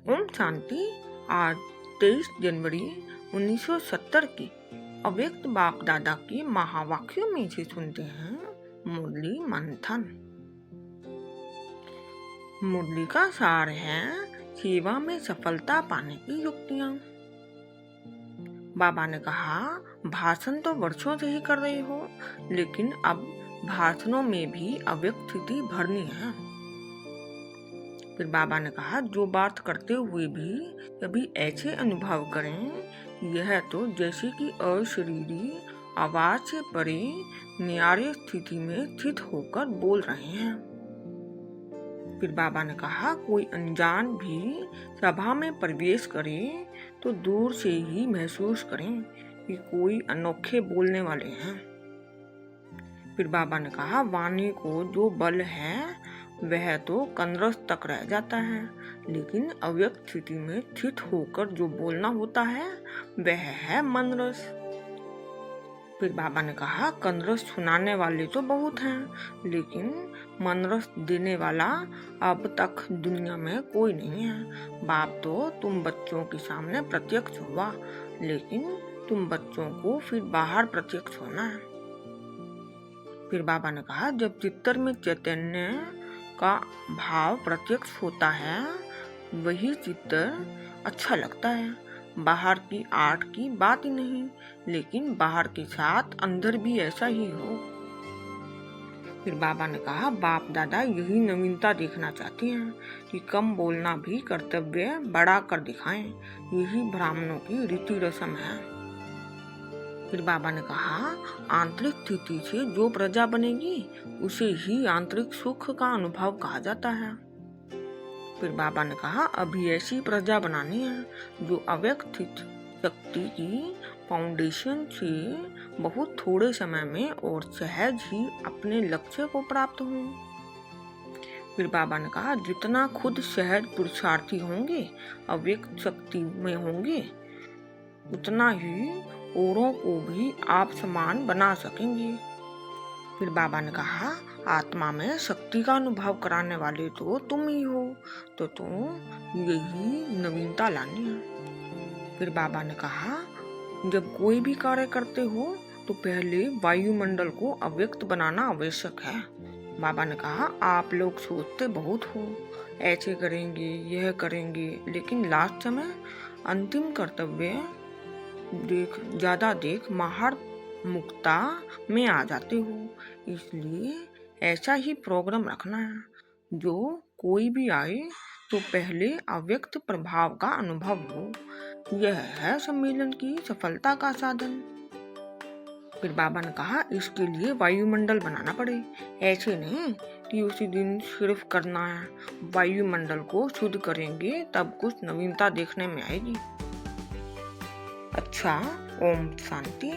ओम शांति। आज 23 जनवरी 1970 की अव्यक्त बाप दादा की महावाक्यों में से सुनते हैं मुरली मंथन। मुरली का सार है सेवा में सफलता पाने की युक्तियाँ। बाबा ने कहा, भाषण तो वर्षों से ही कर रहे हो, लेकिन अब भाषणों में भी अव्यक्त स्थिति भरनी है। फिर बाबा ने कहा, जो बात करते हुए भी कभी ऐसे अनुभव करें यह तो जैसे कि अशरीरी आवाज से परे न्यारे स्थिति में स्थित होकर बोल रहे हैं। फिर बाबा ने कहा, कोई अनजान भी सभा में प्रवेश करे तो दूर से ही महसूस करें कि कोई अनोखे बोलने वाले हैं। फिर बाबा ने कहा, वाणी को जो बल है वह तो कंदरस तक रह जाता है, लेकिन अव्यक्त स्थिति में स्थित होकर जो बोलना होता है वह है मनरस। फिर बाबा ने कहा, कंदरस सुनाने वाले तो बहुत हैं, लेकिन मनरस देने वाला अब तक दुनिया में कोई नहीं है। बाप तो तुम बच्चों के सामने प्रत्यक्ष हुआ, लेकिन तुम बच्चों को फिर बाहर प्रत्यक्ष होना है। फिर बाबा ने कहा, जब चित्तर में चैतन्य का भाव प्रत्यक्ष होता है वही चित्तर अच्छा लगता है। बाहर की आर्ट की बात ही नहीं, लेकिन बाहर के साथ अंदर भी ऐसा ही हो। फिर बाबा ने कहा, बाप दादा यही नवीनता देखना चाहते हैं कि कम बोलना भी कर्तव्य बड़ा कर दिखाएं। यही ब्राह्मणों की रीति रस्म है। फिर बाबा ने कहा, आंतरिक स्थिति से जो प्रजा बनेगी उसे ही आंतरिक सुख का अनुभव कहा जाता है। फिर बाबा ने कहा, अभी ऐसी प्रजा बनानी है जो अव्यक्त शक्ति की फाउंडेशन से बहुत थोड़े समय में और सहज ही अपने लक्ष्य को प्राप्त हो। फिर बाबा ने कहा, जितना खुद सहज पुरुषार्थी होंगे, अव्यक्त शक्ति में होंगे, उतना ही औरों को भी आप समान बना सकेंगे। फिर बाबा ने कहा, आत्मा में शक्ति का अनुभव कराने वाले तो तुम ही हो, तो तुम यही नवीनता लानी है। फिर बाबा ने कहा, जब कोई भी कार्य करते हो तो पहले वायुमंडल को अव्यक्त बनाना आवश्यक है। बाबा ने कहा, आप लोग सोचते बहुत हो, ऐसे करेंगे यह करेंगे, लेकिन लास्ट समय अंतिम कर्तव्य देख महार मुक्ता में आ जाते हो। इसलिए ऐसा ही प्रोग्राम रखना है, जो कोई भी आए तो पहले अव्यक्त प्रभाव का अनुभव हो। यह है सम्मेलन की सफलता का साधन। फिर बाबा ने कहा, इसके लिए वायुमंडल बनाना पड़े। ऐसे नहीं कि उसी दिन सिर्फ करना है। वायुमंडल को शुद्ध करेंगे तब कुछ नवीनता देखने में आएगी। अच्छा, ओम शांति।